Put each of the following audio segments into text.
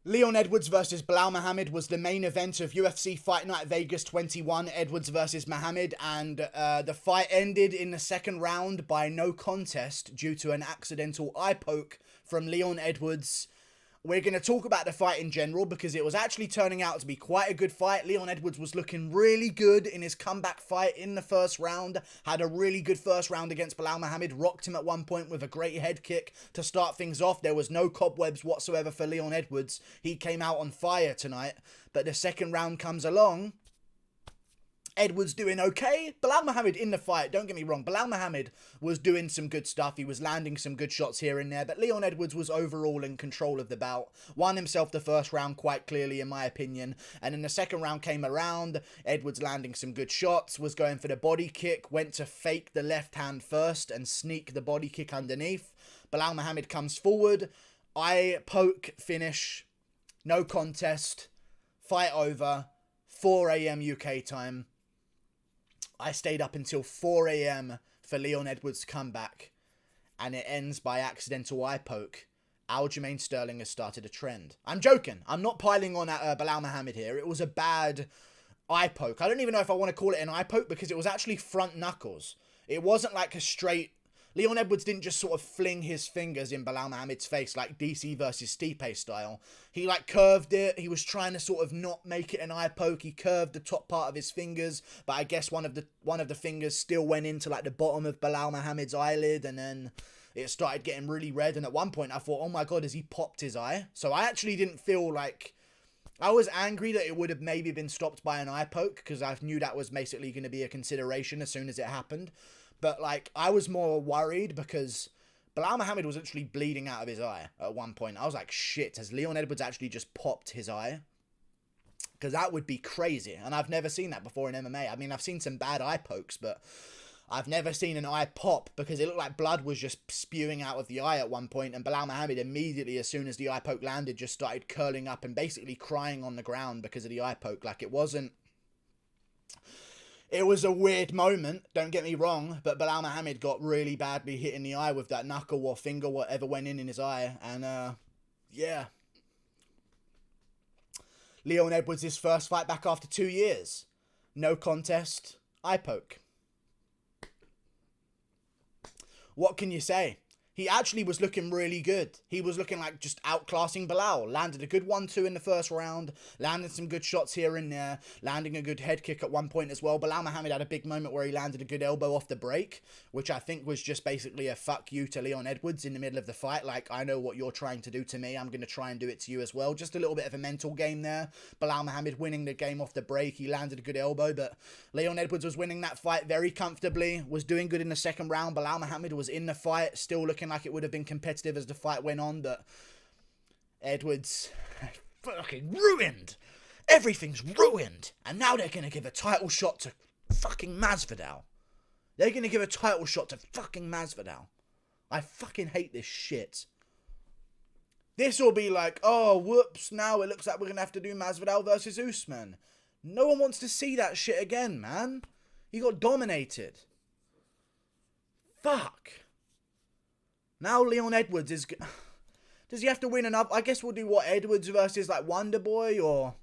Leon Edwards versus Belal Muhammad was the main event of UFC Fight Night Vegas 21, Edwards versus Muhammad, and the fight ended in the second round by no contest due to an accidental eye poke from Leon Edwards. We're going to talk about the fight in general because it was actually turning out to be quite a good fight. Leon Edwards was looking really good in his comeback fight in the first round. Had a really good first round against Belal Muhammad. Rocked him at one point with a great head kick to start things off. There was no cobwebs whatsoever for Leon Edwards. He came out on fire tonight. But the second round comes along. Edwards doing okay. Belal Muhammad in the fight, don't get me wrong. Belal Muhammad was doing some good stuff. He was landing some good shots here and there. But Leon Edwards was overall in control of the bout. Won himself the first round quite clearly, in my opinion. And then the second round came around. Edwards landing some good shots. Was going for the body kick. Went to fake the left hand first and sneak the body kick underneath. Belal Muhammad comes forward. Eye poke finish. No contest. Fight over. 4 a.m. UK time. I stayed up until 4 a.m. for Leon Edwards' comeback, and it ends by accidental eye poke. Aljamain Sterling has started a trend. I'm joking. I'm not piling on at Belal Muhammad here. It was a bad eye poke. I don't even know if I want to call it an eye poke because it was actually front knuckles. It wasn't like a straight... Leon Edwards didn't just sort of fling his fingers in Belal Muhammad's face like DC versus Stipe style. He like curved it. He was trying to sort of not make it an eye poke. He curved the top part of his fingers, but I guess one of the fingers still went into like the bottom of Belal Muhammad's eyelid, and then it started getting really red. And at one point I thought, oh my god, has he popped his eye? So I actually didn't feel like... I was angry that it would have maybe been stopped by an eye poke because I knew that was basically going to be a consideration as soon as it happened. But, like, I was more worried because Belal Muhammad was literally bleeding out of his eye at one point. I was like, shit, has Leon Edwards actually just popped his eye? Because that would be crazy. And I've never seen that before in MMA. I mean, I've seen some bad eye pokes, but I've never seen an eye pop because it looked like blood was just spewing out of the eye at one point. And Belal Muhammad immediately, as soon as the eye poke landed, just started curling up and basically crying on the ground because of the eye poke. Like, it wasn't... It was a weird moment, don't get me wrong, but Belal Muhammad got really badly hit in the eye with that knuckle or finger, whatever went in his eye, and, yeah. Leon Edwards' first fight back after 2 years. No contest, eye poke. What can you say? He actually was looking really good. He was looking like just outclassing Belal. Landed a good 1-2 in the first round. Landed some good shots here and there. Landing a good head kick at one point as well. Belal Muhammad had a big moment where he landed a good elbow off the break, which I think was just basically a fuck you to Leon Edwards in the middle of the fight. Like, I know what you're trying to do to me. I'm going to try and do it to you as well. Just a little bit of a mental game there. Belal Muhammad winning the game off the break. He landed a good elbow, but Leon Edwards was winning that fight very comfortably. Was doing good in the second round. Belal Muhammad was in the fight, still looking like it would have been competitive as the fight went on, but Edwards fucking ruined. Everything's ruined. And now they're going to give a title shot to fucking Masvidal. They're going to give a title shot to fucking Masvidal. I fucking hate this shit. This will be like, oh, whoops, now it looks like we're going to have to do Masvidal versus Usman. No one wants to see that shit again, man. He got dominated. Fuck. Now Leon Edwards is... Does he have to win another... I guess we'll do what, Edwards versus like Wonderboy, or...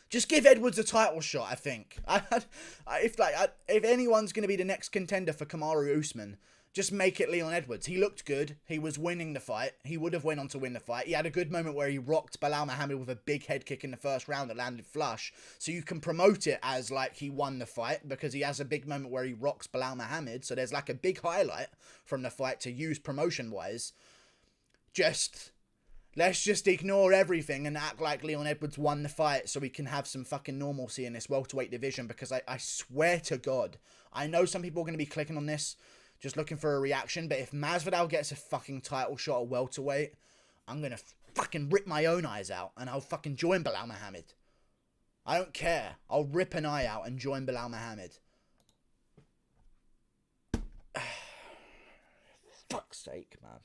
Just give Edwards a title shot, I think. If anyone's going to be the next contender for Kamaru Usman, just make it Leon Edwards. He looked good. He was winning the fight. He would have went on to win the fight. He had a good moment where he rocked Belal Muhammad with a big head kick in the first round that landed flush. So you can promote it as like he won the fight because he has a big moment where he rocks Belal Muhammad. So there's like a big highlight from the fight to use promotion-wise. Let's just ignore everything and act like Leon Edwards won the fight so we can have some fucking normalcy in this welterweight division, because I swear to God, I know some people are going to be clicking on this just looking for a reaction, but if Masvidal gets a fucking title shot at welterweight, I'm going to fucking rip my own eyes out and I'll fucking join Belal Muhammad. I don't care. I'll rip an eye out and join Belal Muhammad. Fuck's sake, man.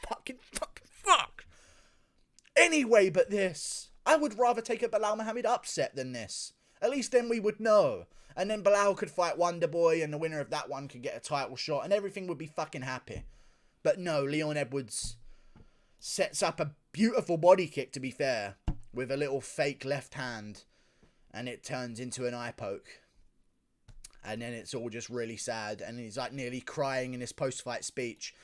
Fuck. Anyway, but this. I would rather take a Belal Muhammad upset than this. At least then we would know. And then Belal could fight Wonderboy and the winner of that one could get a title shot and everything would be fucking happy. But no, Leon Edwards sets up a Beautiful body kick, to be fair, with a little fake left hand, and it turns into an eye poke. And then it's all just really sad, and he's like nearly crying in his post-fight speech.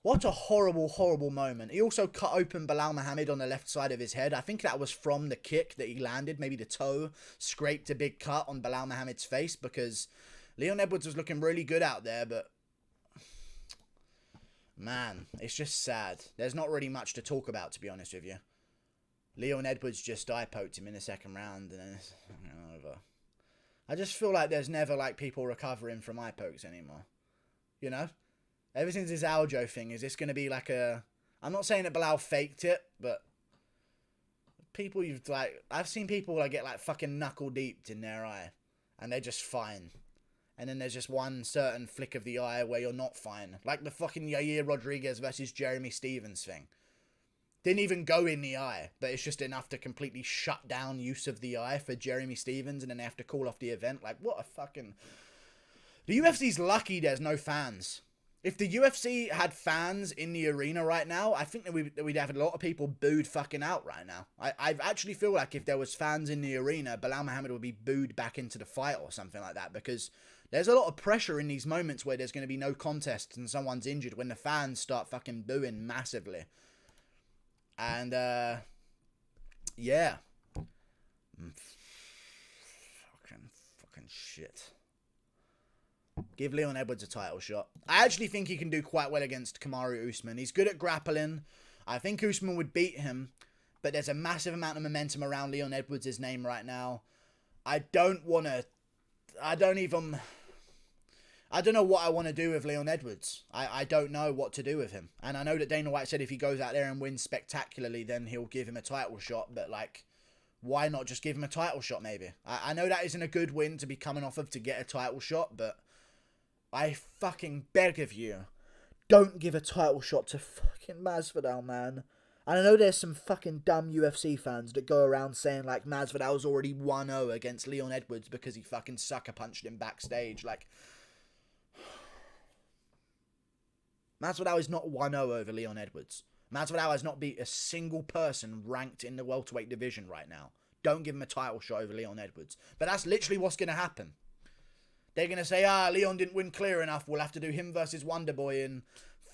What a horrible, horrible moment. He also cut open Belal Muhammad on the left side of his head. I think that was from the kick that he landed. Maybe the toe scraped a big cut on Belal Muhammad's face, because Leon Edwards was looking really good out there, but man, it's just sad. There's not really much to talk about, to be honest with you. Leon Edwards just eye poked him in the second round, and then it's over. I just feel like there's never, like, people recovering from eye pokes anymore. You know? Ever since this Aljo thing, is this going to be like a... I'm not saying that Belal faked it, but... People you've, like... I've seen people, like, get, like, fucking knuckle deeped in their eye. And they're just fine. And then there's just one certain flick of the eye where you're not fine. Like the fucking Yair Rodriguez versus Jeremy Stevens thing. Didn't even go in the eye, but it's just enough to completely shut down use of the eye for Jeremy Stevens, and then they have to call off the event. Like, what a fucking... The UFC's lucky there's no fans. If the UFC had fans in the arena right now, I think that we'd have a lot of people booed fucking out right now. I actually feel like if there was fans in the arena, Belal Muhammad would be booed back into the fight or something like that, because there's a lot of pressure in these moments where there's going to be no contest and someone's injured when the fans start fucking booing massively. And, yeah. Fucking shit. Give Leon Edwards a title shot. I actually think he can do quite well against Kamaru Usman. He's good at grappling. I think Usman would beat him, but there's a massive amount of momentum around Leon Edwards' name right now. I don't know what I want to do with Leon Edwards. I don't know what to do with him. And I know that Dana White said if he goes out there and wins spectacularly, then he'll give him a title shot. But, like, why not just give him a title shot, maybe? I know that isn't a good win to be coming off of to get a title shot, but I fucking beg of you, don't give a title shot to fucking Masvidal, man. And I know there's some fucking dumb UFC fans that go around saying, like, Masvidal's already 1-0 against Leon Edwards because he fucking sucker punched him backstage. Like, Masvidal is not 1-0 over Leon Edwards. Masvidal has not beat a single person ranked in the welterweight division right now. Don't give him a title shot over Leon Edwards. But that's literally what's going to happen. They're going to say, Leon didn't win clear enough. We'll have to do him versus Wonderboy in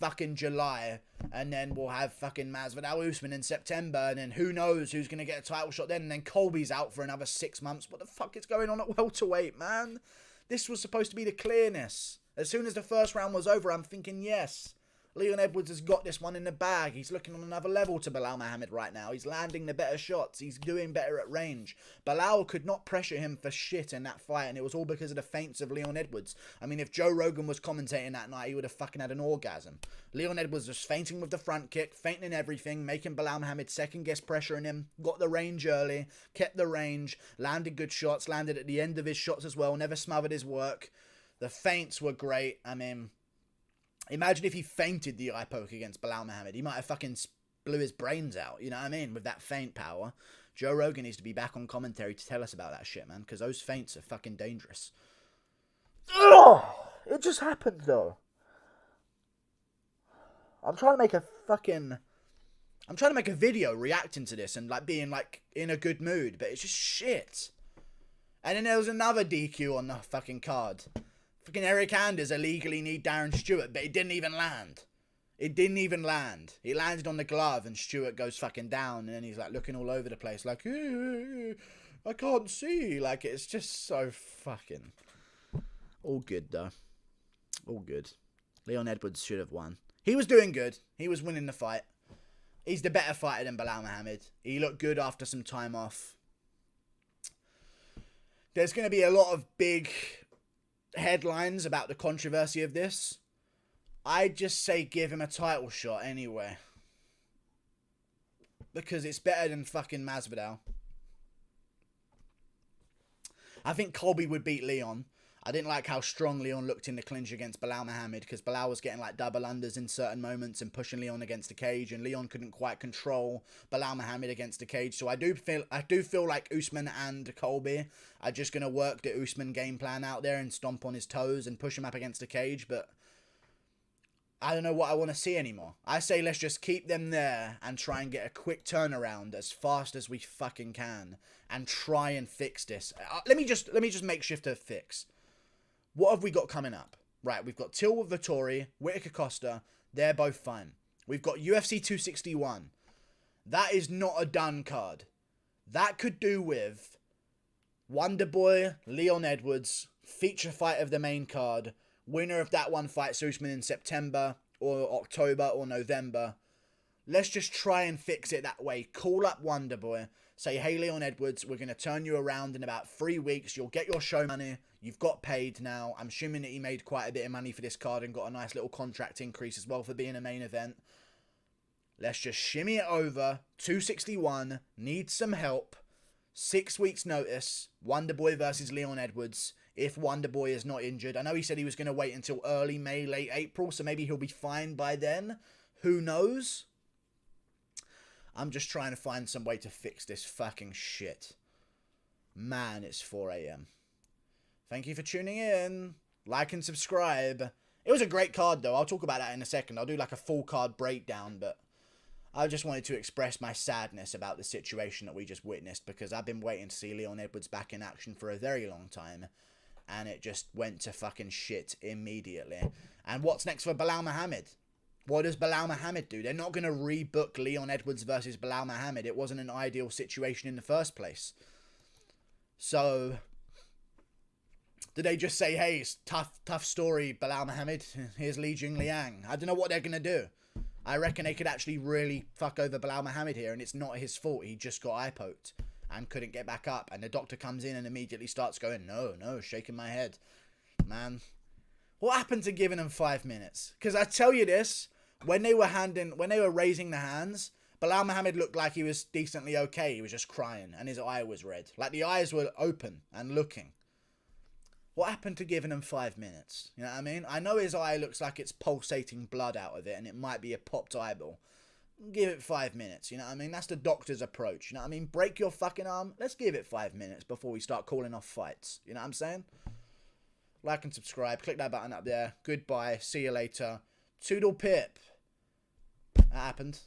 fucking July. And then we'll have fucking Masvidal Usman in September. And then who knows who's going to get a title shot then. And then Colby's out for another 6 months. What the fuck is going on at welterweight, man? This was supposed to be the clearness. As soon as the first round was over, I'm thinking, yes, Leon Edwards has got this one in the bag. He's looking on another level to Belal Muhammad right now. He's landing the better shots. He's doing better at range. Belal could not pressure him for shit in that fight, and it was all because of the feints of Leon Edwards. I mean, if Joe Rogan was commentating that night, he would have fucking had an orgasm. Leon Edwards was feinting with the front kick, feinting everything, making Belal Muhammad second-guess pressuring him, got the range early, kept the range, landed good shots, landed at the end of his shots as well, never smothered his work. The feints were great. I mean, imagine if he feinted the eye poke against Belal Muhammad. He might have fucking blew his brains out, you know what I mean, with that feint power. Joe Rogan needs to be back on commentary to tell us about that shit, man, because those feints are fucking dangerous. Ugh! It just happened, though. I'm trying to make a video reacting to this and, like, being, like, in a good mood, but it's just shit. And then there was another DQ on the fucking card. Fucking Eric Anders illegally kneed Darren Stewart, but it didn't even land. It didn't even land. He landed on the glove and Stewart goes fucking down, and then he's like looking all over the place like, I can't see. Like, it's just so fucking... All good, though. All good. Leon Edwards should have won. He was doing good. He was winning the fight. He's the better fighter than Belal Muhammad. He looked good after some time off. There's going to be a lot of big headlines about the controversy of this. I'd just say give him a title shot anyway. Because it's better than fucking Masvidal. I think Colby would beat Leon. I didn't like how strong Leon looked in the clinch against Belal Muhammad, because Belal was getting like double unders in certain moments and pushing Leon against the cage, and Leon couldn't quite control Belal Muhammad against the cage. So I do feel like Usman and Colby are just going to work the Usman game plan out there and stomp on his toes and push him up against the cage. But I don't know what I want to see anymore. I say let's just keep them there and try and get a quick turnaround as fast as we fucking can and try and fix this. Let me just makeshift a fix. What have we got coming up? Right, we've got Till Vittori, Whitaker Costa. They're both fine. We've got UFC 261. That is not a done card. That could do with Wonderboy, Leon Edwards, feature fight of the main card. Winner of that one fights Usman in September or October or November. Let's just try and fix it that way. Call up Wonderboy. Say, hey, Leon Edwards, we're going to turn you around in about 3 weeks. You'll get your show money. You've got paid now. I'm assuming that he made quite a bit of money for this card and got a nice little contract increase as well for being a main event. Let's just shimmy it over. 261. Needs some help. 6 weeks notice. Wonderboy versus Leon Edwards. If Wonderboy is not injured. I know he said he was going to wait until early May, late April, so maybe he'll be fine by then. Who knows? I'm just trying to find some way to fix this fucking shit. Man, it's 4 a.m. Thank you for tuning in. Like and subscribe. It was a great card, though. I'll talk about that in a second. I'll do like a full card breakdown, but I just wanted to express my sadness about the situation that we just witnessed because I've been waiting to see Leon Edwards back in action for a very long time. And it just went to fucking shit immediately. And what's next for Belal Muhammad? What does Belal Muhammad do? They're not going to rebook Leon Edwards versus Belal Muhammad. It wasn't an ideal situation in the first place. So, did they just say, hey, it's tough story, Belal Muhammad. Here's Li Jingliang. I don't know what they're going to do. I reckon they could actually really fuck over Belal Muhammad here, and it's not his fault. He just got eye poked and couldn't get back up. And the doctor comes in and immediately starts going, no, shaking my head. Man, what happened to giving them 5 minutes? Because I tell you this, when they were raising the hands, Belal Muhammad looked like he was decently okay. He was just crying and his eye was red. Like the eyes were open and looking. What happened to giving him 5 minutes? You know what I mean? I know his eye looks like it's pulsating blood out of it and it might be a popped eyeball. Give it 5 minutes, you know what I mean? That's the doctor's approach, you know what I mean? Break your fucking arm, let's give it 5 minutes before we start calling off fights, you know what I'm saying? Like and subscribe, click that button up there. Goodbye, see you later. Toodle pip. That happened.